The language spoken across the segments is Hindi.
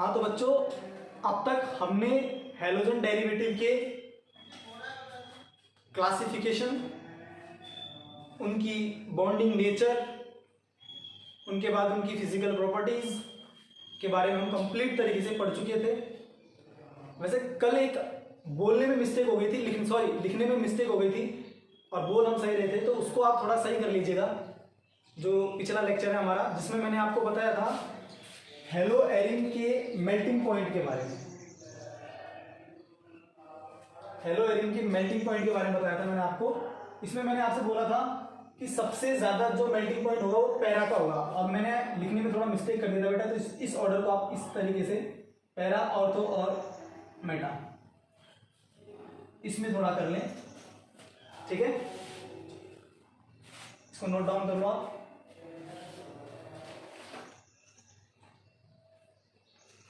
हाँ तो बच्चों, अब तक हमने हैलोजन डेरिवेटिव के क्लासिफिकेशन, उनकी बॉन्डिंग नेचर, उनके बाद उनकी फिजिकल प्रॉपर्टीज के बारे में हम कंप्लीट तरीके से पढ़ चुके थे। वैसे कल एक बोलने में मिस्टेक हो गई थी, लिखने में मिस्टेक हो गई थी और बोल हम सही रहे थे, तो उसको आप थोड़ा सही कर लीजिएगा। जो पिछला लेक्चर है हमारा, जिसमें मैंने आपको बताया था हेलो एरिन के मेल्टिंग पॉइंट के बारे में, हेलो एरिन के मेल्टिंग पॉइंट के बारे में बताया था मैंने आपको। इसमें मैंने आपसे बोला था कि सबसे ज्यादा जो मेल्टिंग पॉइंट होगा वो पैरा का होगा। अब मैंने लिखने में थोड़ा मिस्टेक कर दिया था बेटा, तो इस ऑर्डर को आप इस तरीके से पैरा, ऑर्थो और मेटा, इसमें थोड़ा कर लें, ठीक है। इसको नोट डाउन कर लो आप।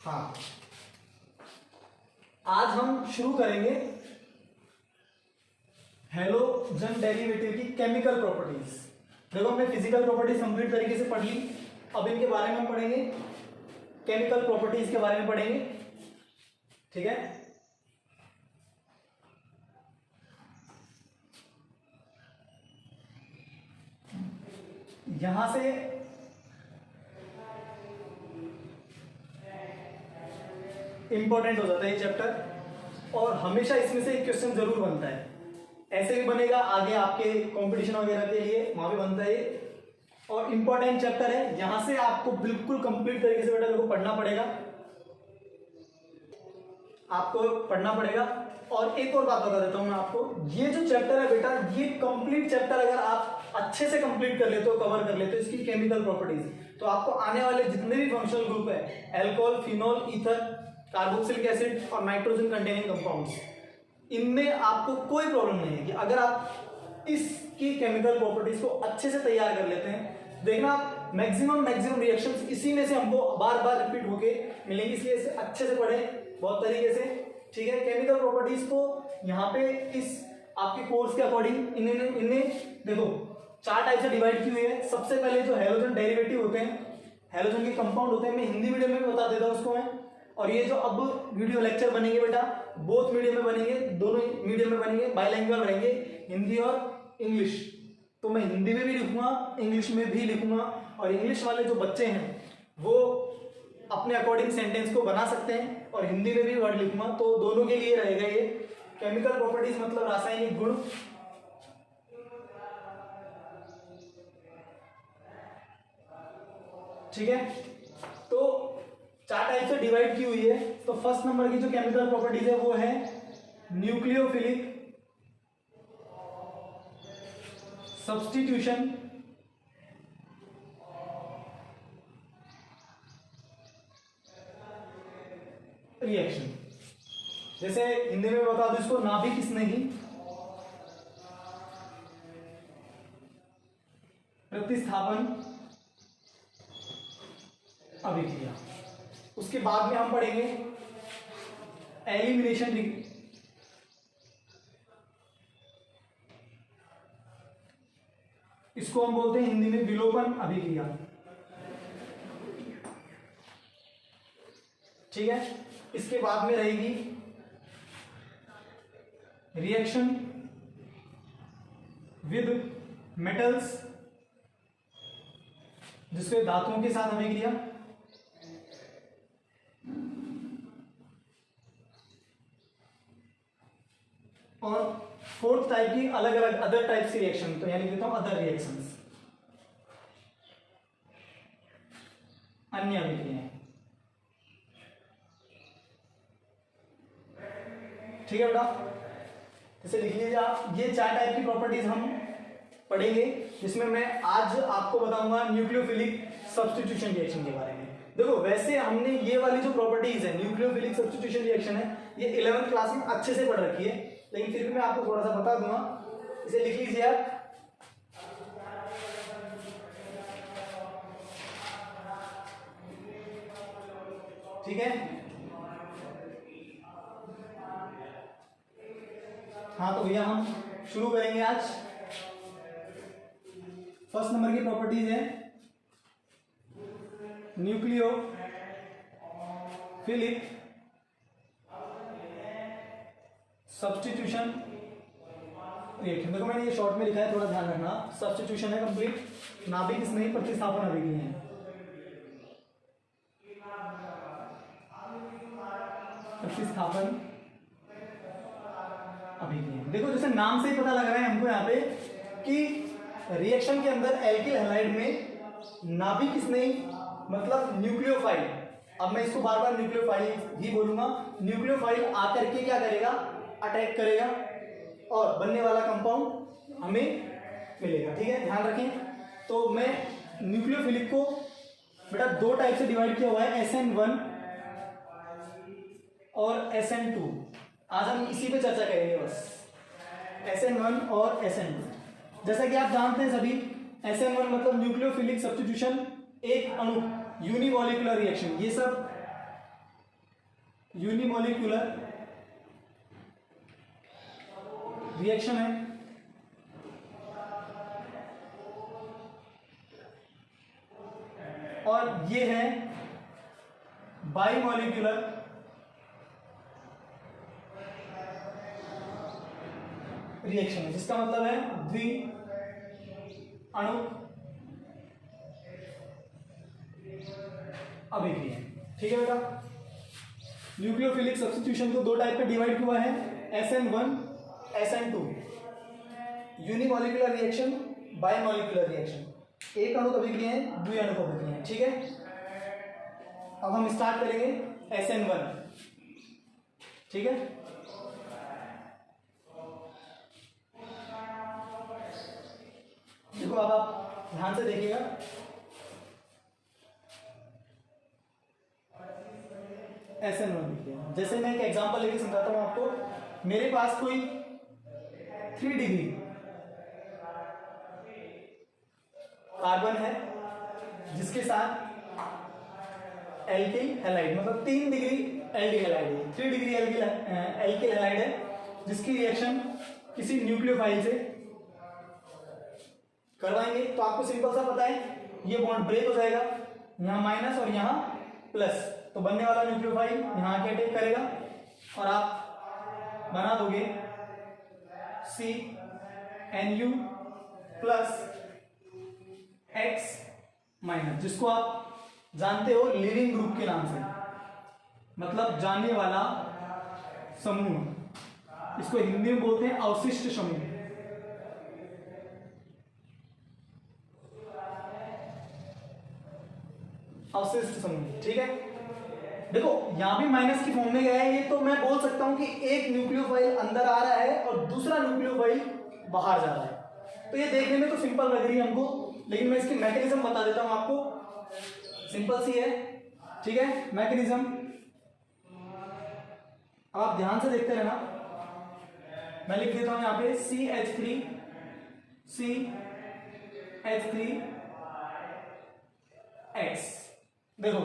हाँ, आज हम शुरू करेंगे हैलोजन डेरिवेटिव की केमिकल प्रॉपर्टीज। देखो, हमने फिजिकल प्रॉपर्टीज कंप्लीट तरीके से पढ़ ली, अब इनके बारे में हम पढ़ेंगे, केमिकल प्रॉपर्टीज के बारे में पढ़ेंगे, ठीक है। यहां से इंपॉर्टेंट हो जाता है ये चैप्टर, और हमेशा इसमें से एक क्वेश्चन जरूर बनता है। ऐसे भी बनेगा आगे आपके कंपटीशन वगैरह के लिए, वहां भी बनता है ये, और इंपॉर्टेंट चैप्टर है। यहां से आपको बिल्कुल कंप्लीट तरीके से बेटा देखो पढ़ना पड़ेगा, आपको पढ़ना पड़ेगा। और एक और बात बता देता हूं मैं आपको, ये जो चैप्टर है बेटा, ये कंप्लीट चैप्टर अगर आप अच्छे से कंप्लीट कर लेते हो, कवर कर लेते हो इसकी केमिकल प्रॉपर्टीज, तो आपको आने वाले जितने भी फंक्शनल ग्रुप है, alcohol, phenol, ether, carboxylic acid और नाइट्रोजन कंटेनिंग कंपाउंड्स, इनमें आपको कोई प्रॉब्लम नहीं है कि अगर आप इसकी केमिकल प्रॉपर्टीज को अच्छे से तैयार कर लेते हैं। देखना, मैक्सिमम रिएक्शंस इसी में से हमको बार बार रिपीट होके मिलेंगी, इसलिए इसे अच्छे से पढ़ें बहुत तरीके से, ठीक है। केमिकल प्रॉपर्टीज को यहाँ पे इस आपके कोर्स के अकॉर्डिंग इन्हें देखो 4 टाइप से डिवाइड की हुई है। सबसे पहले जो हैलोजन डेरिवेटिव होते हैं, हैलोजन के कंपाउंड होते हैं, मैं हिंदी मीडियम में भी बता देता हूँ उसको मैं। और ये जो अब वीडियो लेक्चर बनेंगे बेटा, बोथ मीडियम में बनेंगे, दोनों मीडियम में बनेंगे, बाइलैंग्वेज रहेंगे, हिंदी और इंग्लिश। तो मैं हिंदी में भी लिखूंगा, इंग्लिश में भी लिखूंगा, और इंग्लिश वाले जो बच्चे हैं वो अपने अकॉर्डिंग सेंटेंस को बना सकते हैं, और हिंदी में भी वर्ड लिखूंगा, तो दोनों के लिए रहेगा ये। केमिकल प्रॉपर्टीज मतलब रासायनिक गुण, ठीक है। तो 4 टाइप से डिवाइड की हुई है। तो फर्स्ट नंबर की जो केमिकल प्रॉपर्टीज है वो है न्यूक्लियोफिलिक सब्स्टिट्यूशन, रिएक्शन। जैसे हिंदी में बता दो इसको, नाभिक स्नेही प्रतिस्थापन अभिक्रिया। उसके बाद में हम पढ़ेंगे एलिमिनेशन, इसको हम बोलते हैं हिंदी में विलोपन अभिक्रिया, ठीक है। इसके बाद में रहेगी रिएक्शन विद मेटल्स, जिसके धातुओं के साथ अभिक्रिया, और फोर्थ टाइप की अलग अलग अदर टाइप्स की रिएक्शन, तो यानी देता हूं अदर रिएक्शंस, अन्य अभिक्रियाएं, ठीक है बेटा। जैसे लिख लीजिए आप, ये 4 टाइप की प्रॉपर्टीज हम पढ़ेंगे, जिसमें मैं आज आपको बताऊंगा न्यूक्लियोफिलिक सब्स्टिट्यूशन रिएक्शन के बारे में। देखो, वैसे हमने ये वाली जो प्रॉपर्टीज है, न्यूक्लियोफिलिक सब्स्टिट्यूशन रिएक्शन है, ये 11th क्लास में अच्छे से पढ़ रखी है, लेकिन फिर भी मैं आपको थोड़ा सा बता दूंगा। इसे लिख लीजिए आप, ठीक है। हाँ तो भैया हम शुरू करेंगे आज। फर्स्ट नंबर की प्रॉपर्टीज है न्यूक्लियोफिलिक फिलिप सब्स्टिट्यूशन रिएक्शन। देखो मैंने ये शॉर्ट में लिखा है, थोड़ा ध्यान रखना। सब्स्टिट्यूशन है कंप्लीट, नाभिक स्नेही प्रतिस्थापन अभिक्रिया है। प्रतिस्थापन अभिक्रिया, देखो जैसे नाम से ही पता लग रहा है हमको यहाँ पे कि रिएक्शन के अंदर एल्किल हैलाइड में नाभिक स्नेही मतलब न्यूक्लियोफाइल, अब मैं इसको बार बार न्यूक्लियोफाइल ही बोलूंगा, न्यूक्लियोफाइल आकर के क्या करेगा, अटैक करेगा और बनने वाला कंपाउंड हमें मिलेगा। ठीक है, ध्यान रखें। तो मैं न्यूक्लियोफिलिक को बेटा दो टाइप से डिवाइड किया हुआ है, SN1 और SN2। आज हम इसी पे चर्चा करेंगे बस, SN1 और SN2। जैसा कि आप जानते हैं सभी, SN1 मतलब न्यूक्लियोफिलिक सब्स्टिट्यूशन, एक अणु, यूनिमॉलिक्यूलर रिएक्शन, ये सब यूनिमॉलिक्यूलर रिएक्शन है। और ये है बाइमॉलिक्यूलर रिएक्शन है, जिसका मतलब है द्वि अणु अभिक्रिया। ठीक है बेटा, न्यूक्लियोफिलिक सब्स्टिट्यूशन को दो टाइप पे डिवाइड हुआ है, SN1 SN2, unimolecular reaction, बाइमॉलिक्यूलर reaction, एक अणु अभिक्रिया है, द्वि अणु अभिक्रिया है। ठीक है, अब हम स्टार्ट करेंगे SN1। ठीक है, देखो अब आप ध्यान से देखिएगा, SN1। जैसे मैं एक एग्जांपल लेके समझाता हूं आपको। मेरे पास कोई 3 डिग्री कार्बन है जिसके साथ एल्किल हैलाइड मतलब 3 डिग्री एल्डिल हैलाइड है, 3 डिग्री एल्किल हैलाइड है, जिसकी रिएक्शन किसी न्यूक्लियोफाइल से करवाएंगे। तो आपको सिंपल सा पता है, ये बॉन्ड ब्रेक हो जाएगा, यहाँ माइनस और यहाँ प्लस, तो बनने वाला न्यूक्लियोफाइल यहाँ आके अटैक करेगा और आप बना दोगे CNU प्लस X माइनस, जिसको आप जानते हो लिविंग ग्रुप के नाम से, मतलब जानने वाला समूह। इसको हिंदी में बोलते हैं अवशिष्ट समूह। अवशिष्ट समूह। ठीक है, देखो यहां भी माइनस की फॉर्म में गया है, ये तो मैं बोल सकता हूं कि एक न्यूक्लियोफाइल अंदर आ रहा है और दूसरा न्यूक्लियोफाइल बाहर जा रहा है। तो ये देखने में तो सिंपल लग रही है हमको, लेकिन मैं इसकी मैकेनिज्म बता देता हूं आपको। सिंपल सी है, ठीक है, मैकेनिज्म आप ध्यान से देखते रहना। मैं लिख देता हूं यहां पे CH3 X। देखो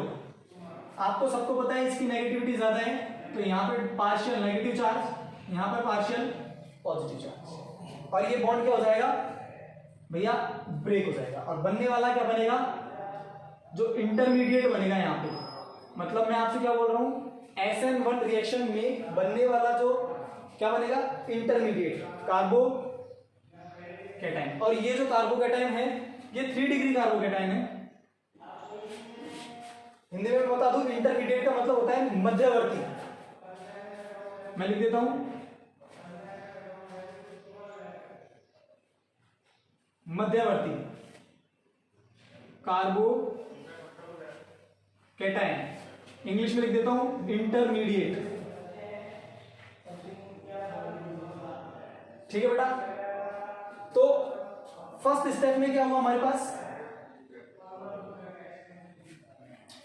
आपको सबको पता है इसकी नेगेटिविटी ज्यादा है, तो यहां पे पार्शियल नेगेटिव चार्ज, यहां पर पार्शियल पॉजिटिव चार्ज, और ये बॉन्ड क्या हो जाएगा भैया, ब्रेक हो जाएगा। और बनने वाला क्या बनेगा, जो इंटरमीडिएट बनेगा यहाँ पे, मतलब मैं आपसे क्या बोल रहा हूं, SN1 रिएक्शन में बनने वाला जो क्या बनेगा, इंटरमीडिएट कार्बोकैटायन। और ये जो कार्बोकैटायन है ये 3 डिग्री कार्बोकैटायन है। हिंदी में बता दूं, इंटरमीडिएट का मतलब होता है मध्यवर्ती। मैं लिख देता हूं मध्यवर्ती कार्बोकैटायन, इंग्लिश में लिख देता हूं इंटरमीडिएट। ठीक है बेटा, तो फर्स्ट स्टेप में क्या हुआ हमारे पास,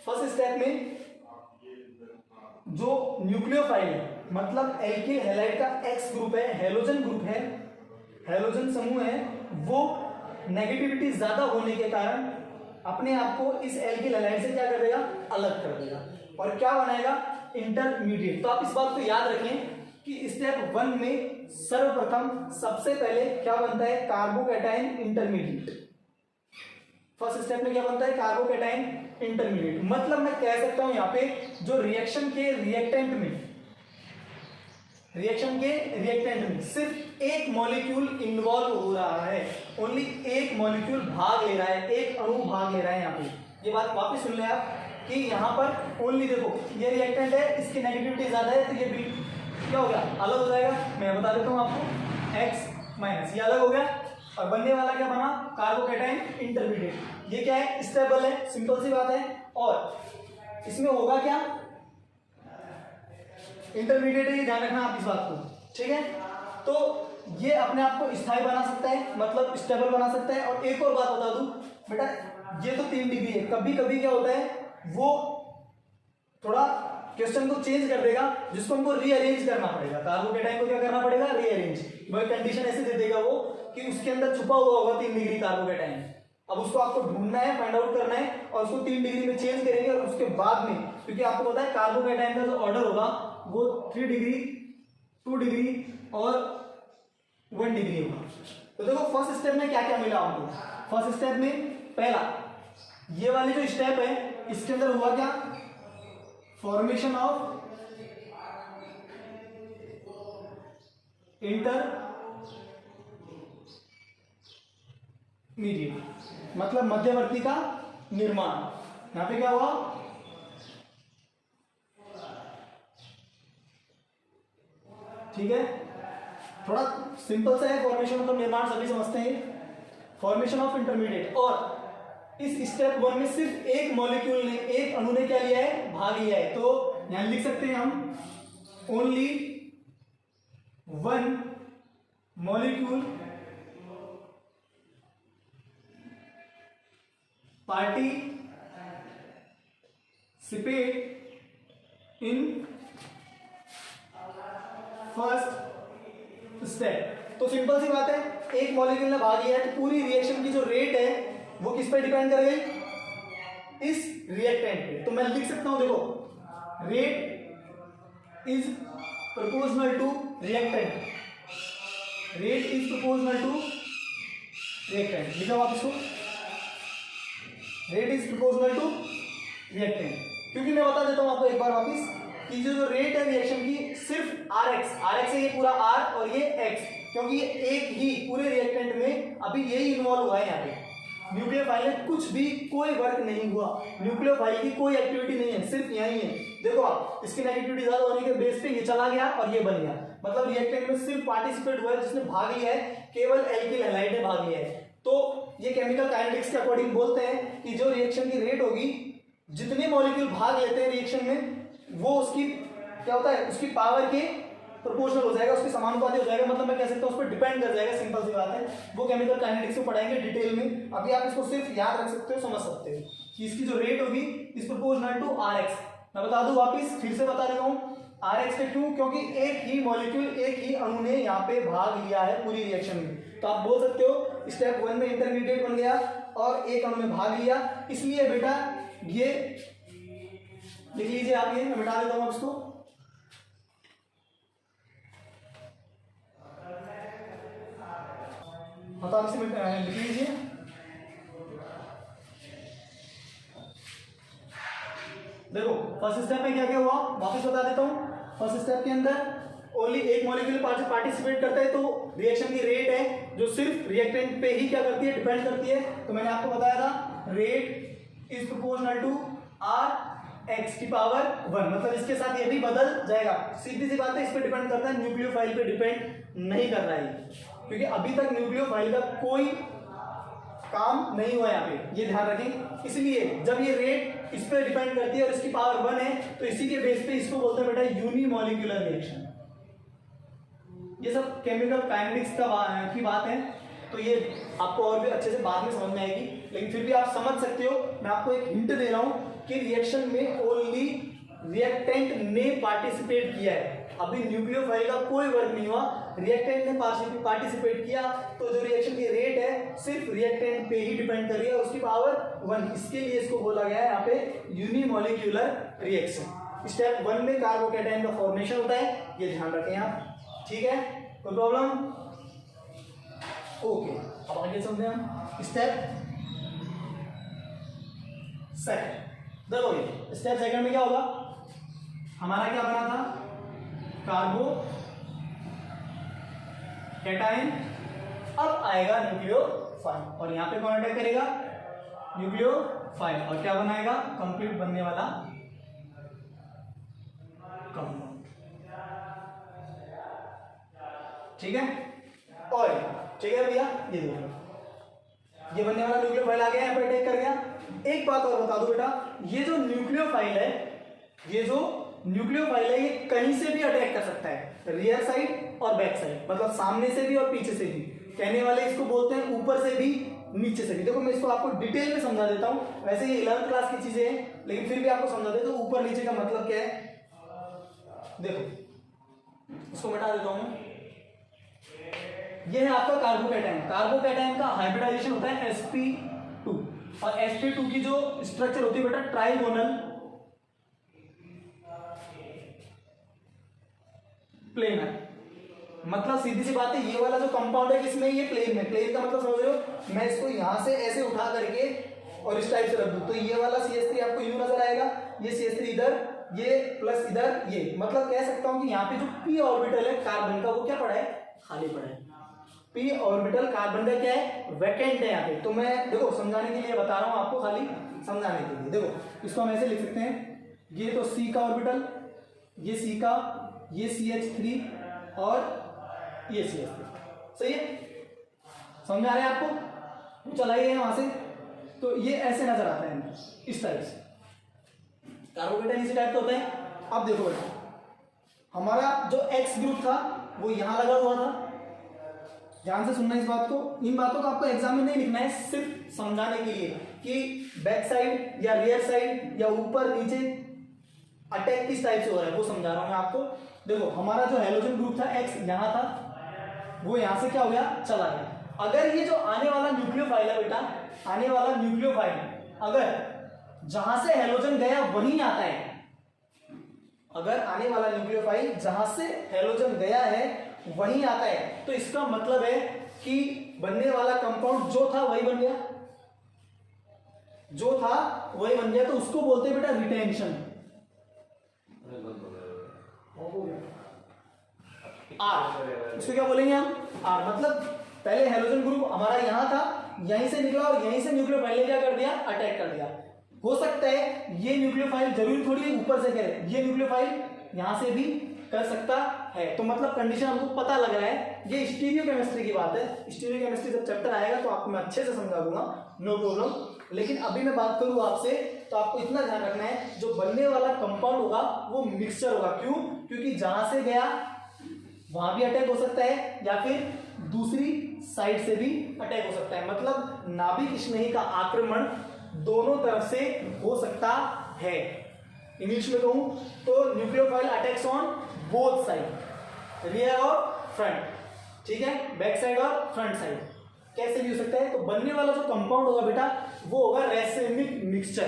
फर्स्ट स्टेप में जो न्यूक्लियोफाइल है मतलब एल्किल हैलाइड का X ग्रुप है, हैलोजन ग्रुप है, हैलोजन समूह है, वो नेगेटिविटी ज्यादा होने के कारण अपने आप को इस एल्किल हैलाइड से क्या कर देगा, अलग कर देगा और क्या बनाएगा, इंटरमीडिएट। तो आप इस बात को याद रखें कि स्टेप 1 में सर्वप्रथम सबसे पहले क्या बनता है, कार्बोकैटायन इंटरमीडिएट। फर्स्ट स्टेप में क्या बनता है, कार्बोकेटाइन इंटरमीडिएट। मतलब मैं कह सकता हूं यहाँ पे जो रिएक्शन के रिएक्टेंट में सिर्फ एक मॉलिक्यूल इन्वॉल्व हो रहा है, ओनली एक मॉलिक्यूल भाग ले रहा है, एक अणु भाग ले रहा है। यहाँ पे ये बात वापस सुन ले आप कि यहाँ पर ओनली देखो ये रिएक्टेंट है, इसकी नेगेटिविटी ज्यादा है तो ये भी क्या हो गया, अलग हो जाएगा। मैं बता देता हूँ आपको, X माइनस ये अलग हो गया और बनने वाला क्या बना, कार्बोकेटाइन इंटरमीडिएट। ये क्या है, स्टेबल है, सिंपल सी बात है। और इसमें होगा क्या, इंटरमीडिएट है, ये ध्यान रखना आप इस बात को, ठीक है। तो ये अपने आप को स्थायी बना सकता है, मतलब स्टेबल बना सकता है। और एक और बात बता दूं बेटा, ये तो 3 डिग्री है, कभी कभी क्या होता है वो थोड़ा क्वेश्चन को चेंज कर देगा, जिसको हमको रीअरेंज करना पड़ेगा। कार्बोकेटाइन को क्या करना पड़ेगा, रीअरेंज। वह कंडीशन ऐसे दे देगा वो कि उसके अंदर छुपा हुआ होगा 3 डिग्री कार्बोकेटाइन। अब उसको आपको ढूंढना है, फाइंड आउट करना है और उसको 3 डिग्री में चेंज करेंगे। और उसके बाद में, क्योंकि आपको पता है कार्बोकेटाइन का जो ऑर्डर होगा वो 3 डिग्री, 2 डिग्री और 1 डिग्री होगा। तो देखो फर्स्ट स्टेप में क्या क्या मिला हमको। फर्स्ट स्टेप में पहला ये वाली जो स्टेप है, इसके अंदर हुआ क्या, फॉर्मेशन ऑफ इंटरमीडिएट, मतलब मध्यवर्ती का निर्माण। यहां पे क्या हुआ, ठीक है, थोड़ा सिंपल सा है, फॉर्मेशन मतलब निर्माण सभी समझते हैं, फॉर्मेशन ऑफ इंटरमीडिएट। और इस स्टेप 1 में सिर्फ एक मॉलिक्यूल ने, एक अणु ने क्या लिया है, भाग लिया है। तो यहां लिख सकते हैं हम, only 1 molecule participate in first step. तो सिंपल सी बात है, एक मॉलिक्यूल ने भाग लिया है तो पूरी रिएक्शन की जो रेट है वो किस पे डिपेंड कर गई, इस रिएक्टेंट पे। तो मैं लिख सकता हूं, देखो rate is proportional to reactant, rate is proportional to reactant. लिखो आप इसको, rate is proportional to reactant. क्योंकि मैं बता देता हूं आपको एक बार वापिस कि जो रेट है रिएक्शन की, सिर्फ RX है, ये पूरा R और ये X, क्योंकि ये एक ही पूरे रिएक्टेंट में अभी यही इन्वॉल्व हुआ है। यहाँ पे न्यूक्लियोफाइल में कुछ भी कोई वर्क नहीं हुआ, न्यूक्लियोफाइल की कोई एक्टिविटी नहीं है, सिर्फ यही है। देखो आप, इसकी नेगेटिविटी ज्यादा होने के बेस पे ये चला गया और ये बन गया, मतलब रिएक्टेंट में सिर्फ पार्टिसिपेट हुआ है, जिसने भाग लिया है केवल एल्किल हैलाइड ने भाग लिया है। तो ये केमिकल काइनेटिक्स के अकॉर्डिंग बोलते हैं कि जो रिएक्शन की रेट होगी, जितने मॉलिक्यूल भाग लेते हैं रिएक्शन में, वो उसकी क्या होता है, उसकी पावर के प्रोपोर्शनल हो जाएगा, उसके समानुपाती हो जाएगा। मतलब मैं कह सकता हूं उस पर डिपेंड कर जाएगा, सिंपल सी बात है। वो केमिकल काइनेटिक्स में पढ़ाएंगे डिटेल में, अभी आप इसको सिर्फ याद रख सकते हो, समझ सकते हो कि इसकी जो रेट होगी इज प्रोपोर्शनल टू RX। मैं बता दूं वापिस, फिर से बता रहा हूं, RX पे क्यों, क्योंकि एक ही मॉलिक्यूल, एक ही अणु ने यहाँ पे भाग लिया है पूरी रिएक्शन में। तो आप बोल सकते हो स्टेप 1 में इंटरमीडिएट बन गया और एक अणु में भाग लिया, इसलिए बेटा ये लिख लीजिए आप, ये मैं मिटा देता हूं आप इसको। मतलब इसे लिख लीजिए, देखो फर्स्ट स्टेप में क्या क्या हुआ वापस बता देता हूं। फर्स्ट स्टेप के अंदर ओनली एक मॉलिक्यूल पार्टिसिपेट करता है, तो रिएक्शन की रेट है जो सिर्फ रिएक्टेंट पे ही क्या करती है, डिपेंड करती है। तो मैंने आपको बताया था, rate is proportional to RX की पावर 1, मतलब इसके साथ ये भी बदल जाएगा। सीधी सी बात है, इस पे डिपेंड करता है, न्यूक्लियोफाइल पे डिपेंड नहीं कर रहा है, क्योंकि अभी तक न्यूक्लियोफाइल का कोई काम नहीं हुआ यहाँ पे, ये ध्यान रखें। इसलिए जब ये रेट इस पे डिपेंड करती है और इसकी पावर 1 है, तो इसी के बेस पे इसको बोलते हैं बेटा यूनिमॉलिक्यूलर रिएक्शन। ये सब केमिकल काइनेटिक्स की बात है, तो ये आपको और भी अच्छे से बाद में समझ में आएगी, लेकिन फिर भी आप समझ सकते हो। मैं आपको एक हिंट दे रहा हूं कि रिएक्शन में ओनली रिएक्टेंट ने पार्टिसिपेट किया है, अभी न्यूक्लियोफाइल का कोई वर्क नहीं हुआ, रिएक्टेंट ने पार्टिसिपेट किया। तो जो रिएक्शन की रेट है सिर्फ रिएक्टेंट पे ही डिपेंड कर रही है, उसकी पावर 1, इसके लिए इसको बोला गया है यहाँ पे यूनिमॉलिक्यूलर रिएक्शन। स्टेप 1 में कार्बोकेटाइन का फॉर्मेशन होता है, ये ध्यान रखें आप, ठीक है, कोई प्रॉब्लम? ओके, अब आगे चलते हैं हम। Step second. देखो ये स्टेप सेकंड में क्या होगा, हमारा क्या बना था, कार्बो कैटायन, अब आएगा न्यूक्लियोफाइल और यहाँ पे कौन अटैक करेगा, न्यूक्लियोफाइल, और क्या बनाएगा, कंप्लीट बनने वाला कंपाउंड। ठीक है, और ठीक है भैया, ये देखो ये बनने वाला न्यूक्लियोफाइल आ गया, यहाँ पे अटैक कर गया। एक बात और बता दो बेटा, ये जो न्यूक्लियोफाइल है, ये जो न्यूक्लियोफाइल है, ये कहीं से भी अटैक कर सकता है, रियर साइड और बैक साइड, मतलब सामने से भी और पीछे से भी। कहने वाले इसको बोलते हैं ऊपर से भी नीचे से भी। देखो मैं इसको आपको डिटेल में समझा देता हूं, वैसे ये 11th क्लास की चीजें हैं लेकिन फिर भी आपको समझा देता हूं ऊपर नीचे का मतलब क्या है। देखो इसको मिटा देता हूं, ये है आपका कार्बोकैटायन। कार्बोकैटायन का हाइब्रिडाइजेशन होता है sp2, और sp2 की जो स्ट्रक्चर होती है बेटा ट्राइगोनल प्लेनर। मतलब सीधी सी बात है, ये वाला जो कंपाउंड है किसमें, ये प्लेन में। प्लेन का मतलब समझ रहे हो, मैं इसको यहां से ऐसे उठा करके और इस टाइप से रख दूं तो ये वाला CH3 आपको यूं नजर आएगा, ये CH3 इधर, ये प्लस इधर, ये मतलब कह सकता हूं कि यहाँ पे जो p ऑर्बिटल है कार्बन का वो क्या पड़ा है, खाली पड़ा है। p ऑर्बिटल कार्बन का क्या है, वैकेंट है यहाँ पे। तो मैं देखो समझाने के लिए बता रहा हूँ आपको, खाली समझाने के लिए। देखो इसको हम ऐसे लिख सकते हैं, ये तो C का ऑर्बिटल, ये C का, ये CH3 और ये CH3, सही है, समझ आ रहा है आपको, चलाइए वहां से। तो ये ऐसे नजर आता है इस टाइप से, कार्बोकैटायन इसी टाइप का होता है। अब देखो बेटा, हमारा जो X ग्रुप था वो यहां लगा हुआ था, ध्यान से सुनना इस बात को, इन बातों को आपको एग्जाम में नहीं लिखना है, सिर्फ समझाने के लिए कि बैक साइड या रियर साइड या ऊपर नीचे अटैक किस टाइप से हो रहा है वो समझा रहा हूं मैं आपको। देखो हमारा जो हेलोजन ग्रुप था X यहां था, वो यहां से क्या हो गया, चला गया। अगर ये जो आने वाला न्यूक्लियोफाइल है बेटा, आने वाला न्यूक्लियोफाइल अगर जहां से हेलोजन गया वहीं आता है, अगर आने वाला न्यूक्लियोफाइल जहां से हेलोजन गया है वहीं आता है, तो इसका मतलब है कि बनने वाला कंपाउंड जो था वही बन गया, जो था वही बन गया। तो उसको बोलते हैं बेटा रिटेंशन। आर, इसको क्या बोलेंगे हम, आर। मतलब पहले हेलोजन ग्रुप हमारा यहां था, यहीं से निकला और यहीं से न्यूक्लियोफाइल ने क्या कर दिया, अटैक कर दिया। हो सकता है ये न्यूक्लियोफाइल जरूरी थोड़ी है ऊपर से करे, ये न्यूक्लियोफाइल यहां से भी कर सकता है। तो मतलब कंडीशन हमको पता लग रहा है। ये स्टीरियोकेमिस्ट्री की बात है, स्टीरियोकेमिस्ट्री जब चैप्टर आएगा तो आपको मैं अच्छे से समझा दूंगा, नो प्रॉब्लम। लेकिन अभी मैं बात करूं आपसे तो आपको इतना ध्यान रखना है, जो बनने वाला कंपाउंड होगा वो मिक्सचर होगा। क्यों, क्योंकि जहां से गया वहां भी अटैक हो सकता है या फिर दूसरी साइड से भी अटैक हो सकता है। मतलब नाभिक स्नेही का आक्रमण दोनों तरफ से हो सकता है। इंग्लिश में कहूं तो nucleophile attacks on both side, rear और फ्रंट, ठीक है, बैक साइड और फ्रंट साइड, कैसे भी हो सकता है। तो बनने वाला जो कंपाउंड होगा बेटा वो होगा रेसिमिक मिक्सचर।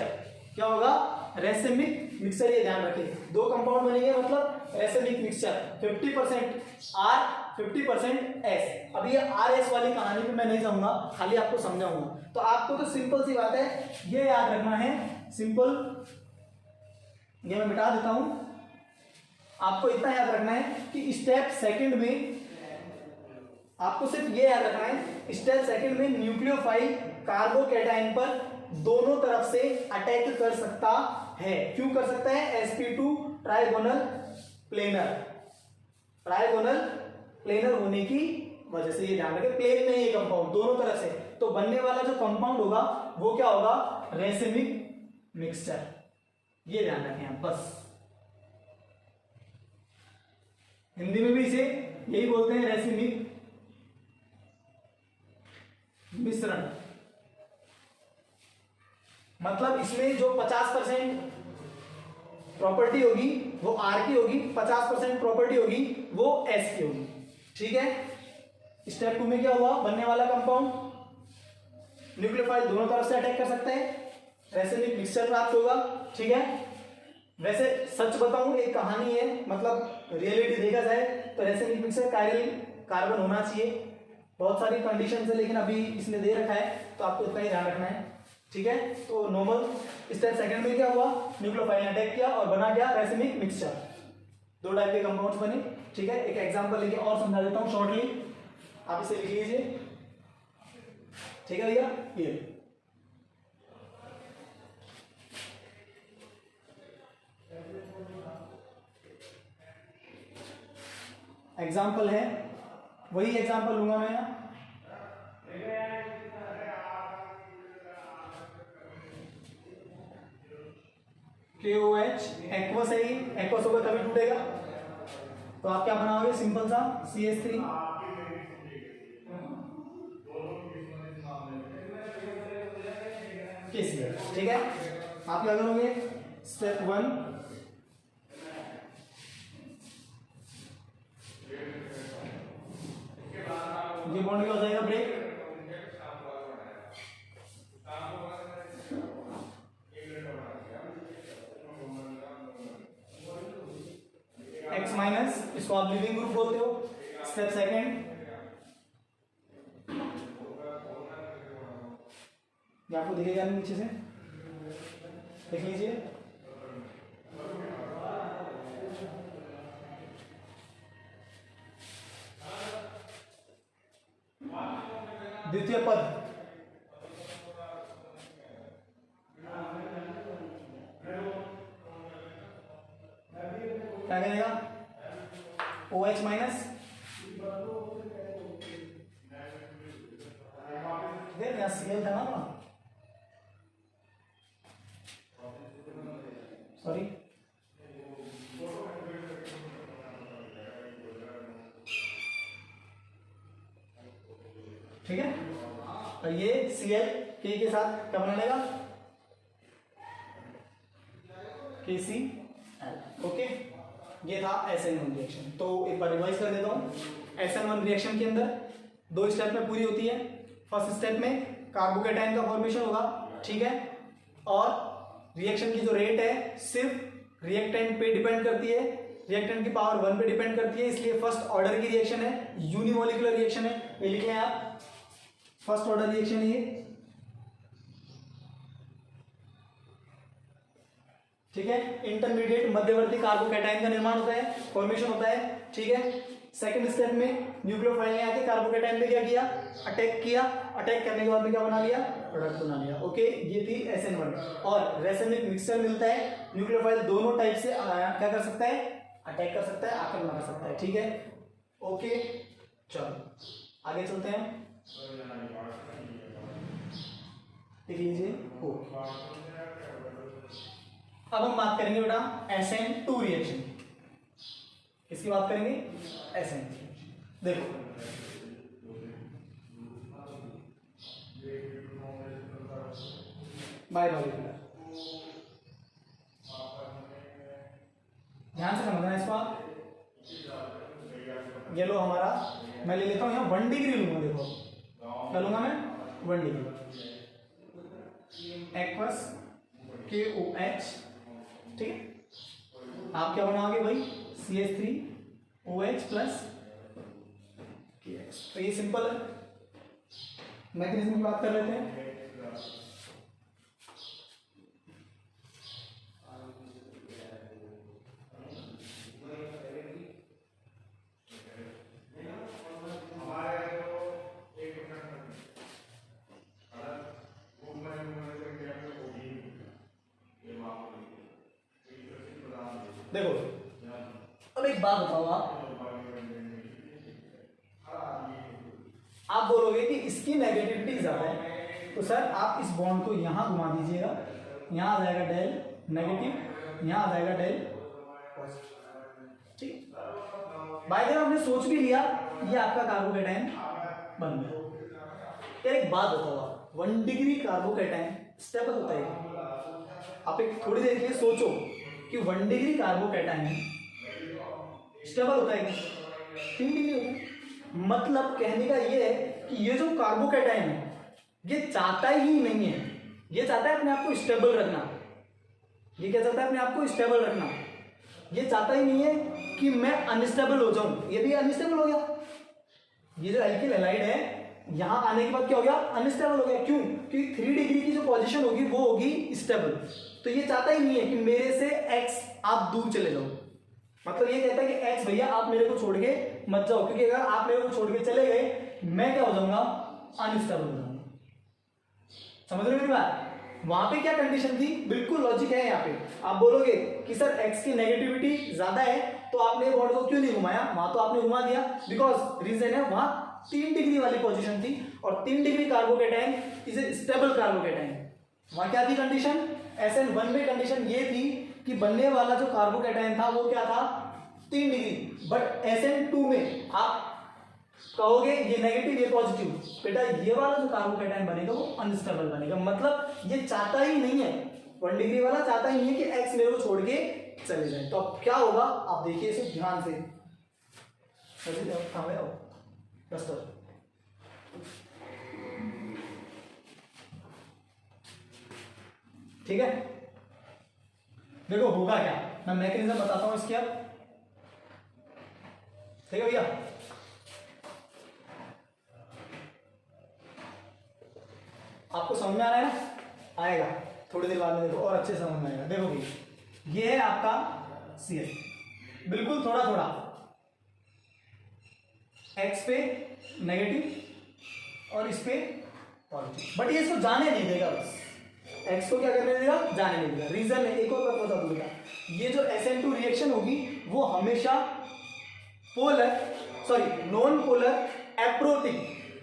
क्या होगा, रेसिमिक मिक्सचर। ये ध्यान रखें, दो कंपाउंड बनेंगे मतलब रेसिमिक मिक्सचर। 50% R 50% S। अब ये RS वाली कहानी पे मैं नहीं जाऊंगा, खाली आपको समझाऊंगा। तो आपको तो सिंपल सी बात है, ये याद रखना है, सिंपल, ये मैं मिटा देता हूं। आपको इतना याद रखना है कि स्टेप सेकंड में आपको सिर्फ ये याद रखना है, स्टेप सेकंड में न्यूक्लियोफाइल कार्बोकैटायन पर दोनों तरफ से अटैक कर सकता है। क्यों कर सकता है, sp2 trigonal planar, trigonal planar होने की वजह से। ये ध्यान रखें, प्लेन में ये कंपाउंड दोनों तरफ से, तो बनने वाला जो कंपाउंड होगा वो क्या होगा, रेसिमिक मिक्सचर। ये ध्यान रखें आप बस। हिंदी में भी इसे यही बोलते हैं, रेसिमिक मिश्रण। मतलब इसमें जो 50% प्रॉपर्टी होगी वो R की होगी, 50% प्रॉपर्टी होगी वो S की होगी, ठीक है। स्टेप 2 में क्या हुआ, बनने वाला कंपाउंड न्यूक्लियोफाइल दोनों तरफ से अटैक कर सकता है, रेसिमिक मिक्सचर प्राप्त होगा, ठीक है। वैसे सच बताऊं एक कहानी है, मतलब रियलिटी देखा जाए तो रेसिमिक मिक्सचर कायरल कार्बन होना चाहिए। बहुत सारी कंडीशन है लेकिन अभी इसने दे रखा है तो आपको इतना ही ध्यान रखना है, ठीक है। तो नॉर्मल स्टेप सेकंड में क्या हुआ, न्यूक्लियोफाइल ने अटैक किया और बना गया रेसिमिक मिक्सचर, दो टाइप के कंपाउंड्स बने। ठीक है, एक एग्जांपल लेके और समझा देता हूँ शॉर्टली, आप इसे लिख लीजिए। ठीक है भैया, ये एग्जाम्पल है, वही एग्जाम्पल लूंगा मैं यहाँ। KOH एक्वस है, ही एक्वस होगा तभी टूटेगा, तो आप क्या बनाओगे, सिंपल सा CH3 KCl। ठीक है, आप क्या करोगे, स्टेप 1 ये बॉन्ड क्या हो जाएगा, ब्रेक। X माइनस, इसको आप लिविंग ग्रुप बोलते हो। स्टेप सेकंड, ये आपको दिखेगा नीचे से, देख लीजिए। द्वितीय पद, क्या करेगा, OH माइनस, यहाँ Cl था ना, सॉरी ठीक है, और ये Cl के साथ क्या बना लेगा, KCl। ओके, ये था SN1 रिएक्शन। तो एक बार रिवाइज कर देता हूँ। SN1 रिएक्शन के अंदर दो स्टेप में पूरी होती है। फर्स्ट स्टेप में कार्बोकेटाइन का फॉर्मेशन होगा, ठीक है, और रिएक्शन की जो रेट है सिर्फ रिएक्टेंट पे डिपेंड करती है, रिएक्टेंट की पावर 1 पे डिपेंड करती है, इसलिए फर्स्ट ऑर्डर की रिएक्शन है, यूनिमोलिकुलर रिएक्शन है, ये लिख लें आप, फर्स्ट ऑर्डर रिएक्शन है ये। ठीक है, इंटरमीडिएट मध्यवर्ती कार्बोकेटाइन का निर्माण होता है, फॉर्मेशन होता है। ठीक है, सेकंड स्टेप में न्यूक्लियोफाइल ने आके कार्बोकेटाइन पे क्या किया, अटैक किया, अटैक करने के बाद में क्या बना लिया, प्रोडक्ट बना लिया। ओके, ये थी SN1। और रेसिमिक मिक्सचर मिलता है, न्यूक्लियोफाइल दोनों टाइप से क्या कर सकता है, अटैक कर सकता है, आक्रमण कर सकता है। ठीक है, ओके, चलो आगे चलते हैं, देख लीजिए। अब हम बात करेंगे बेटा SN2 रिएक्शन। किसकी बात करेंगे, SN। देखो बायोमोलिकुलर, ध्यान से समझना इसको आप। ये लो हमारा, मैं ले लेता हूं यहाँ 1 डिग्री लूंगा, देखो क्या लूंगा मैं, 1 डिग्री, एक्वस KOH। ठीक है, आप क्या बनाओगे भाई, CH3OH प्लस KX। तो ये सिंपल है, मैकेनिज्म की बात कर लेते हैं। देखो अब एक बात बताओ, आप बोलोगे कि इसकी नेगेटिविटी ज्यादा है, तो सर आप इस बॉन्ड को यहां घुमा दीजिएगा, यहां आ जाएगा डेल नेगेटिव, यहां आ जाएगा डेल पॉजिटिव। ठीक, बाय द वे आपने सोच भी लिया, ये आपका कार्बोकेटाइन बन गया। एक बात बताओ, आप 1 डिग्री कार्बोकेटाइन स्टेबल होता है? आप एक थोड़ी देर के लिए सोचो कि 1 डिग्री कार्बोकेटाइन स्टेबल होता है, 3 डिग्री होता है। मतलब कहने का ये है कि ये जो कार्बोकेटाइन है ये चाहता ही नहीं है, ये चाहता है अपने आप को स्टेबल रखना। ये क्या चाहता है, अपने आप को स्टेबल रखना। ये चाहता ही नहीं है कि मैं अनस्टेबल हो जाऊं, ये भी अनस्टेबल हो गया। ये जो एल्किल हैलाइड है यहाँ आने के बाद क्या हो गया, अनस्टेबल हो गया। क्यों? क्योंकि 3 डिग्री की जो पोजीशन होगी वो होगी स्टेबल। तो ये चाहता ही नहीं है कि मेरे से x आप दूर चले जाओ, मतलब ये कहता है कि x भैया आप मेरे को छोड़ के मत जाओ, क्योंकि अगर आप मेरे को छोड़ के चले गए मैं क्या हो जाऊंगा, अनस्टेबल हो जाऊंगा। समझ रहे हो मेरी बात? वहां पे क्या कंडीशन थी, बिल्कुल लॉजिक है यहाँ पे। आप बोलोगे कि सर x की नेगेटिविटी ज्यादा है तो आपने बॉर्ड को क्यों नहीं घुमाया, वहां तो आपने घुमा दिया। बिकॉज रीजन है वहां 3 डिग्री वाली पोजीशन थी और 3 degree carbocation is a stable carbocation. वहां क्या थी कंडीशन, SN1 में कंडीशन ये थी कि बनने वाला जो कार्बोकेटाइन था वो क्या था, 3 डिग्री। बट SN2 में आप कहोगे ये नेगेटिव ये पॉजिटिव, बेटा ये वाला जो कार्बोकेटाइन बनेगा वो अनस्टेबल बनेगा। मतलब ये चाहता ही नहीं है, 1 डिग्री वाला चाहता ही नहीं है कि x मेरे को छोड़ के चले जाए। तो अब क्या होगा आप देखिए इसे ध्यान से, ठीक है। देखो होगा क्या, मैं मैकेनिज्म बताता हूं इसकी अब, ठीक है भैया। आपको समझ में आ रहा है ना, आएगा थोड़ी देर बाद में, देखो और अच्छे समझ में आएगा। देखो भैया ये है आपका CH, बिल्कुल थोड़ा थोड़ा x पे नेगेटिव और इस पे पॉजिटिव, बट ये इसको जाने नहीं देगा, बस x को क्या करने देगा, जाने नहीं देगा। रीजन है, एक और बात बता दूं बेटा, ये जो SN2 रिएक्शन होगी वो हमेशा नॉन पोलर एप्रोटिक,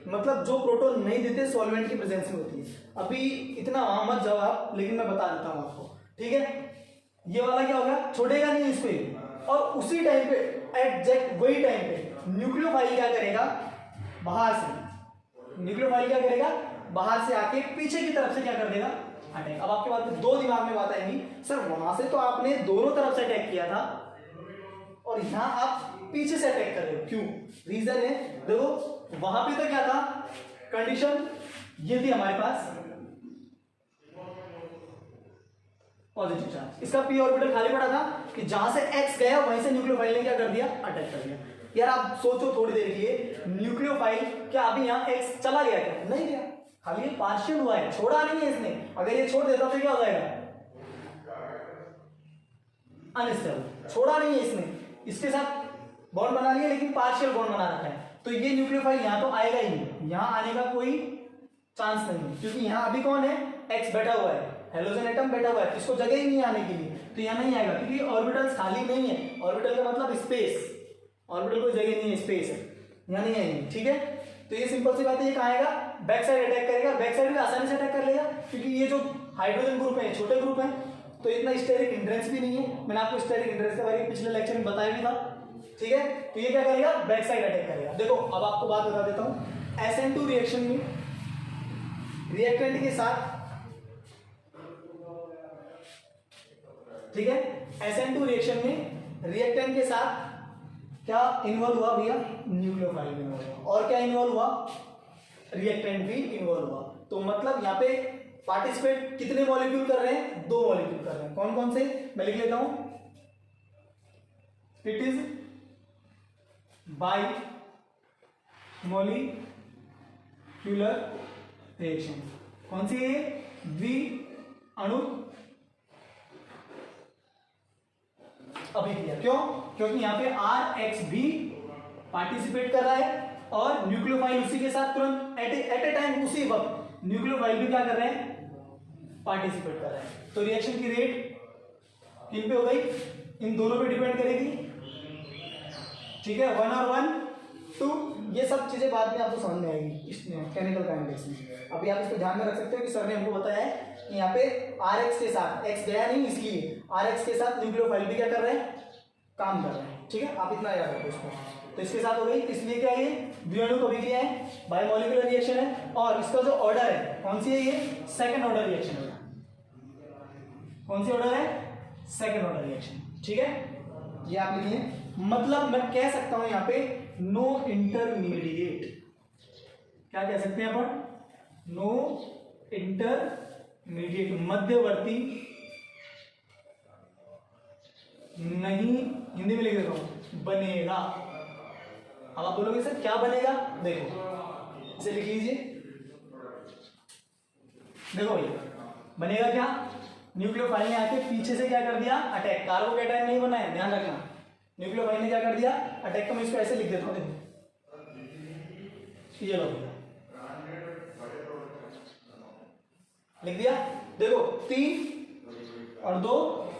मतलब जो प्रोटॉन नहीं देते सॉल्वेंट की प्रेजेंस में होती है। अभी इतना वहां मत जाओ आप, लेकिन मैं बता देता हूं आपको, ठीक है। ये वाला क्या होगा, छोड़ेगा नहीं इसको, और उसी टाइम पे एग्जैक्ट वही टाइम पे न्यूक्लियोफाइल क्या करेगा, बाहर से न्यूक्लियोफाइल क्या करेगा, बाहर से आके पीछे की तरफ से क्या कर देगा, अटैक। अब आपके पास दो दिमाग में बात आएगी, सर वहां से तो आपने दोनों तरफ से अटैक किया था और यहां आप पीछे से अटैक कर रहे हो, क्यों? रीजन है, देखो वहां पे तो क्या था, कंडीशन ये थी हमारे पास पॉजिटिव चार्ज, इसका p ऑर्बिटल खाली पड़ा था कि जहां से x गया वहीं से न्यूक्लियोफाइल ने क्या कर दिया, अटैक कर दिया। यार आप सोचो थोड़ी देर के लिए, न्यूक्लियोफाइल क्या अभी यहाँ x चला गया क्या, नहीं गया, खाली ये पार्शियल हुआ है, छोड़ा नहीं है इसने। अगर ये छोड़ देता तो क्या हो जाएगा, अनस्टेबल। छोड़ा नहीं है इसने, इसके साथ बॉन्ड बना लिया लेकिन पार्शियल बॉन्ड बना रखा है, तो ये न्यूक्लियोफाइल यहाँ तो आएगा ही नहीं, यहाँ आने का कोई चांस नहीं, क्योंकि यहाँ अभी कौन है, x बैठा हुआ है, हेलोजन एटम बैठा हुआ है, इसको जगह ही नहीं आने के लिए, तो यहाँ नहीं आएगा क्योंकि ऑर्बिटल्स खाली नहीं है। ऑर्बिटल का मतलब स्पेस, ऑर्बिटल कोई जगह नहीं है, स्पेस है, यहाँ नहीं आएंगे, ठीक है। तो ये सिंपल सी बात है, ये कहाँ आएगा, बैक साइड अटैक करेगा, बैक साइड भी आसानी से अटैक कर लेगा, क्योंकि ये जो हाइड्रोजन ग्रुप है छोटे ग्रुप है, तो इतना स्टेरिक हिंड्रेंस भी नहीं है। मैंने आपको स्टेरिक हिंड्रेंस के बारे में पिछले लेक्चर में बताया भी था, ठीक है। तो ये क्या करेगा, बैक साइड अटैक करेगा। देखो अब आपको बात बता देता हूं, SN2 रिएक्शन में रिएक्टेंट के साथ, ठीक है, SN2 रिएक्शन में रिएक्टेंट के साथ क्या इन्वॉल्व हुआ भैया, न्यूक्लियोफाइल भी इन्वॉल्व हुआ, और क्या इन्वॉल्व हुआ, रिएक्टेंट भी इन्वॉल्व हुआ। तो मतलब यहाँ पे पार्टिसिपेट कितने मॉलिक्यूल कर रहे हैं, 2 मॉलिक्यूल कर रहे हैं। कौन कौन से, मैं लिख लेता हूं, it is by molecular reaction. कौन सी है, द्वि अणु अभिक्रिया। क्यों, क्योंकि यहाँ पे RX भी पार्टिसिपेट कर रहा है और न्यूक्लियोफाइल उसी के साथ तुरंत एट ए टाइम उसी वक्त न्यूक्लियोफाइल भी क्या कर रहे हैं, पार्टिसिपेट कर रहे हैं। तो रिएक्शन की रेट किन पे हो गई, इन दोनों पे डिपेंड करेगी, ठीक है। 1 और 1 2, ये सब चीजें बाद में आपको समझ में आएगी केमिकल काइनेटिक्स में। अभी आप इसको ध्यान में रख सकते हो कि सर ने हमको बताया है कि यहाँ पे RX के साथ, x गया नहीं इसलिए RX के साथ न्यूक्लियोफाइल भी क्या कर रहे हैं, काम कर रहे हैं, ठीक है। आप इतना याद रखो इसको। तो इसके साथ हो गई, इसलिए क्या है, ये द्विअणु अभिक्रिया है, बायोमोलिकुलर रिएक्शन है, और इसका जो ऑर्डर है कौन सी है, ये सेकंड ऑर्डर रिएक्शन है। कौन सी ऑर्डर है, सेकंड ऑर्डर रिएक्शन, ठीक है। ये आप लिखिए, मतलब मैं कह सकता हूं यहाँ पे नो इंटरमीडिएट, क्या कह सकते हैं अपन, नो इंटरमीडिएट, मध्यवर्ती नहीं, हिंदी में लिख देता हूं, बनेगा। अब आप बोलोगे सर क्या बनेगा, देखो इसे लिख लीजिए। देखो भाई बनेगा क्या, न्यूक्लियोफाइल ने आके पीछे से क्या कर दिया, अटैक। कार्बोकैटायन नहीं बना है, ध्यान रखना। न्यूक्लियोफाइल ने क्या कर दिया, अटैक। का मैं इसको ऐसे लिख देता हूँ, देखो ये लो लिख दिया। देखो 3 और 2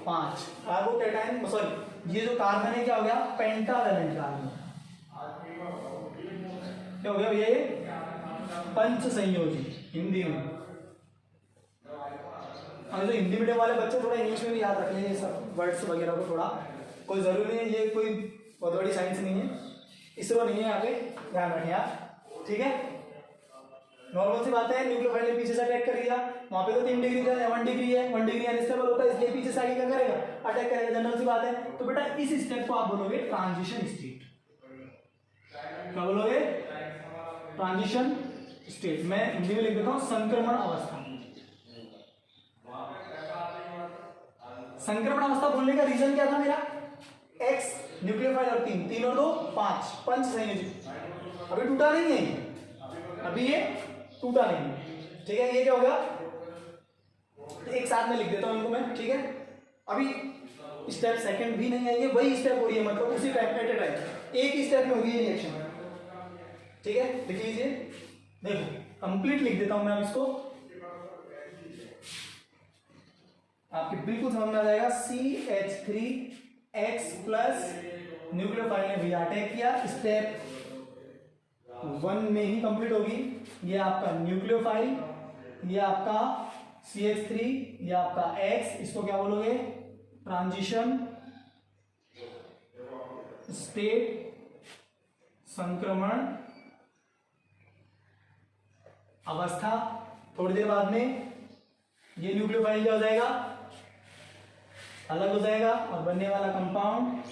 5 कार्बोकैटायन, सॉरी ये जो कार्बन है क्या हो गया, पेंटावेलेंट कार्बन। क्या हो गया ये, पंच संयोजी हिंदी में। और जो हिंदी मीडियम वाले बच्चे थोड़ा इंग्लिश में भी याद रख लेंगे सब वर्ड्स वगैरह को, थोड़ा कोई जरूरी नहीं है, ये कोई बहुत बड़ी साइंस नहीं है, इसरो नहीं है यहाँ पे, ध्यान रखें आप, ठीक है। नॉर्मल सी बात है, न्यूक्लियोफाइल ने पीछे से अटैक कर दिया, वहां पे तो 3 डिग्री का 1 डिग्री है, 1 डिग्री अनस्टेबल होता है, इसलिए पीछे से आगे क्या करेगा, अटैक करेगा, जनरल सी बात है। तो बेटा इस स्टेप को आप बोलोगे ट्रांजिशन स्टेट। क्या बोलोगे, ट्रांजिशन स्टेट। मैं हिंदी में लिख देता हूं संक्रमण अवस्था। संक्रमण अवस्था बोलने का रीजन क्या था मेरा, एक्स न्यूक्लियोफाइल और 3 और 2 5 पंच संयोजी। अभी टूटा नहीं है, अभी ये टूटा नहीं है, ठीक है। ये क्या होगा, एक साथ में लिख देता हूं इनको मैं, ठीक है। अभी स्टेप सेकंड भी नहीं आएंगे, वही स्टेप हो रही है, मतलब उसी टाइम एट ए टाइम एक ही स्टेप में होगी ये रिएक्शन, ठीक है। लिख लीजिए, देखो कंप्लीट लिख देता हूं मैं अब इसको, आपके बिल्कुल समझ में आ जाएगा। CH3X प्लस न्यूक्लियोफाइल ने भी अटैक किया, स्टेप 1 में ही कंप्लीट होगी। ये आपका न्यूक्लियोफाइल, ये आपका CH3, ये आपका X, इसको क्या बोलोगे, ट्रांजिशन स्टेट, संक्रमण अवस्था। थोड़ी देर बाद में ये न्यूक्लियोफाइल क्या हो जाएगा, अलग हो जाएगा और बनने वाला कंपाउंड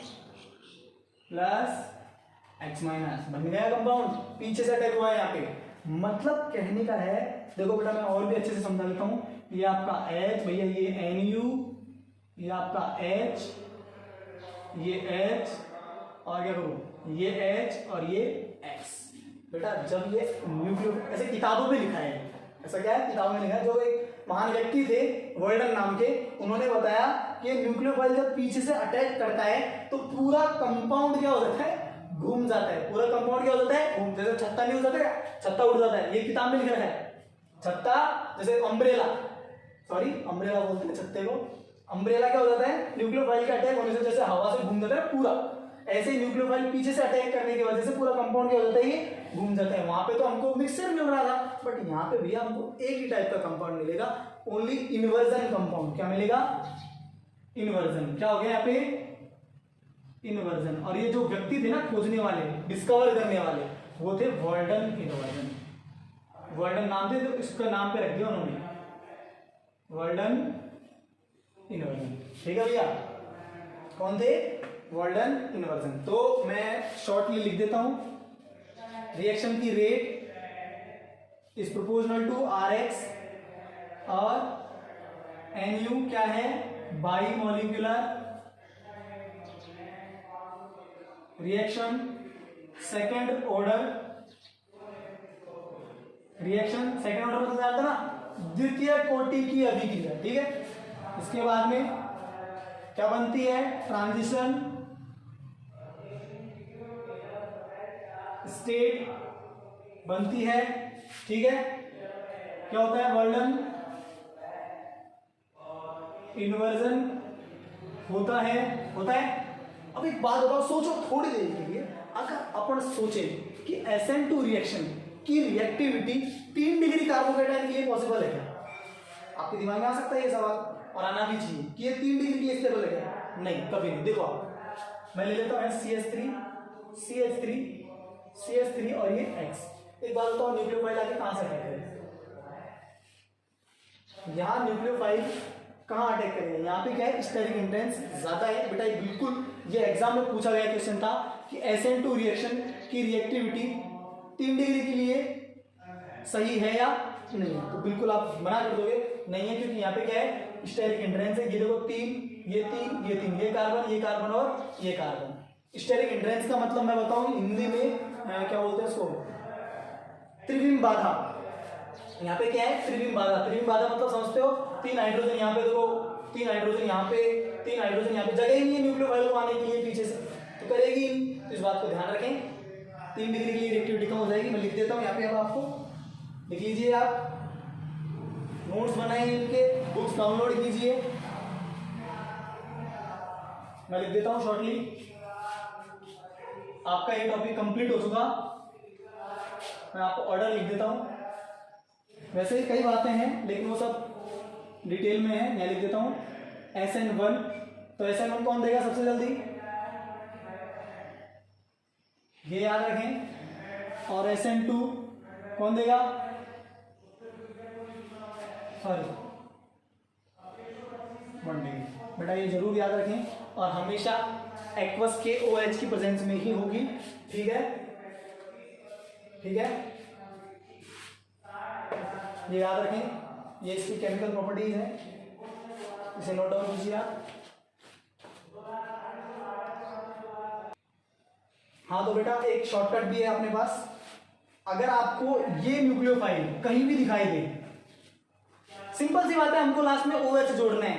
प्लस X माइनस बन गया कंपाउंड। पीछे से अटैक हुआ है यहाँ पे, मतलब कहने का है, देखो बेटा मैं और भी अच्छे से समझा देता हूं। ये आपका H भैया, ये NU, ये आपका H, ये H और क्या करूं, ये H और ये X। बेटा जब ये न्यूक्लियो, ऐसे किताबों में लिखा है, ऐसा क्या है किताबों में लिखा है, जो एक महान व्यक्ति थे वर्ल्डन नाम के, उन्होंने बताया कि न्यूक्लियोफाइल जब पीछे से अटैक करता है तो पूरा कंपाउंड क्या हो जाता है, घूम जाता है। पूरा कंपाउंड क्या हो जाता है, घूम, जैसे छत्ता नहीं हो जाता है, छत्ता उड़ जाता है। ये किताब में लिखा है छत्ता, जैसे अम्ब्रेला, सॉरी अम्ब्रेला बोलते हैं छत्ते को, अम्ब्रेला क्या हो जाता है, न्यूक्लियोफाइल का अटैक होने से जैसे हवा से घूम जाता है पूरा, ऐसे ही न्यूक्लियोफाइल पीछे से अटैक करने की वजह से पूरा कंपाउंड क्या हो जाता है, ये घूम जाता है। वहां पे तो हमको मिक्सचर मिल रहा था, बट यहाँ पे भैया हमको एक ही टाइप का कंपाउंड मिलेगा, ओनली इन्वर्जन कंपाउंड। क्या मिलेगा, इन्वर्जन। क्या हो गया यहाँ पे, इन्वर्जन। और ये जो व्यक्ति थे ना खोजने वाले, डिस्कवर करने वाले, वो थे वर्ल्डन इन्वर्जन। वर्ल्डन नाम थे तो इसका नाम पे रख दिया उन्होंने, वर्ल्डन इन्वर्जन, ठीक है भैया। कौन थे, वर्ल्डन इन्वर्जन। तो मैं शॉर्टली लिख देता हूं, रिएक्शन की rate is proportional to Rx और Nu क्या है, bimolecular reaction, second order reaction, second order मतलब आता ना, द्वितीय कोटि की अभिक्रिया, ठीक है। इसके बाद में क्या बनती है, ट्रांजिशन स्टेट बनती है, ठीक है। क्या होता है, वर्ल्डन इन्वर्जन होता है। अब एक बात बताओ, सोचो थोड़ी देर के लिए, अगर अपन सोचे कि SN2 रिएक्शन की रिएक्टिविटी 3 डिग्री कार्बोकैटायन के लिए पॉसिबल है क्या, आपके दिमाग में आ सकता है ये सवाल, और आना भी चाहिए कि ये 3 डिग्री के लिए स्टेबल है क्या, नहीं कभी नहीं। देखो आप, मैं ले लेता हूं CH3 और ये X। एक बात बताओ, न्यूक्लियोफाइल आके कहां से अटैक करेगा, यहाँ न्यूक्लियोफाइल कहां अटैक करेगा, यहाँ पे क्या है, स्टेरिक इंटेंस ज्यादा है। बेटा बिल्कुल ये एग्जाम में पूछा गया क्वेश्चन था कि SN2 रिएक्शन की रिएक्टिविटी 3 डिग्री के लिए सही है या नहीं है, तो बिल्कुल आप मना कर दोगे नहीं है, क्योंकि यहाँ पे क्या है, स्टेरिक इंटेंस है। ये देखो 3, ये 3, ये 3, ये कार्बन और ये कार्बन। स्टेरिक इंटेंस का मतलब मैं बताऊं हिंदी में क्या बोलते हैं इसको, त्रिविम बाधा। यहाँ पे क्या है, त्रिविम बाधा। त्रिविम बाधा मतलब समझते हो, 3 हाइड्रोजन यहाँ पे, देखो 3 हाइड्रोजन यहाँ पे, 3 हाइड्रोजन यहाँ पे, जगह ही नहीं है न्यूक्लियोफाइल को आने के लिए पीछे से, तो करेगी ही नहीं। तो इस बात को ध्यान रखें, 3 डिग्री की रिएक्टिविटी कम हो जाएगी। मैं लिख देता हूँ यहाँ पे, अब आपको लिख लीजिए, आप नोट्स बनाए इनके, बुक्स डाउनलोड कीजिए। मैं लिख देता हूँ शॉर्टली, आपका ये टॉपिक कंप्लीट हो चुका। मैं आपको ऑर्डर लिख देता हूँ, वैसे ही कई बातें हैं लेकिन वो सब डिटेल में है, मैं लिख देता हूँ। SN1, तो SN1 कौन देगा सबसे जल्दी, ये याद रखें। और SN2 कौन देगा, सॉरी 1 डिग्री, बेटा ये जरूर याद रखें। और हमेशा एक्वस के OH की प्रेजेंस में ही होगी, ठीक है, ठीक है, ये याद रखें। ये इसकी केमिकल प्रॉपर्टीज है, इसे नोट डाउन कीजिए आप। हाँ तो बेटा एक शॉर्टकट भी है अपने पास, अगर आपको ये न्यूक्लियोफाइल कहीं भी दिखाई दे, सिंपल सी बात है, हमको लास्ट में OH जोड़ना है,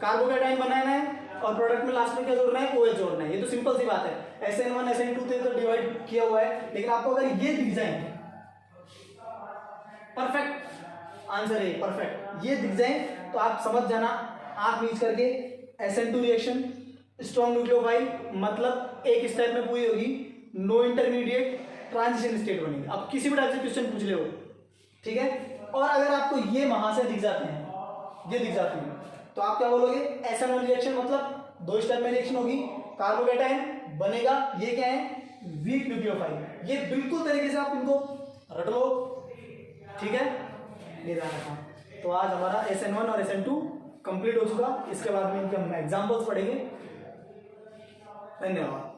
कार्बोकेटाइन बनाना है और प्रोडक्ट में लास्ट में क्या जोड़ना है, OH जोड़ना है। ये तो सिंपल सी बात है। SN1 SN2 से तो डिवाइड किया हुआ है, लेकिन आपको अगर ये दिख जाए, परफेक्ट आंसर है, परफेक्ट, ये दिख जाए तो आप समझ जाना, आंख मीच करके SN2 रिएक्शन स्ट्रॉन्ग न्यूक्लियोफाइल, मतलब एक स्टेप में पूरी होगी, नो इंटरमीडिएट ट्रांजिशन स्टेट बनेगी। अब किसी भी टाइप से क्वेश्चन पूछ ले हो, ठीक है। और अगर आपको ये महाशय दिख जाते हैं, ये दिख जाते हैं, तो आप क्या बोलोगे, SN1 रिएक्शन मतलब 2 स्टेप में रिएक्शन होगी, कार्बोकेटाइन बनेगा, ये क्या है, वीक न्यूक्लियोफाइल। ये बिल्कुल तरीके से आप इनको रट लो, ठीक है, ये ध्यान रखना। तो आज हमारा SN1 और SN2 कंप्लीट हो चुका, इसके बाद में इनके हम एग्जाम्पल्स पढ़ेंगे। धन्यवाद।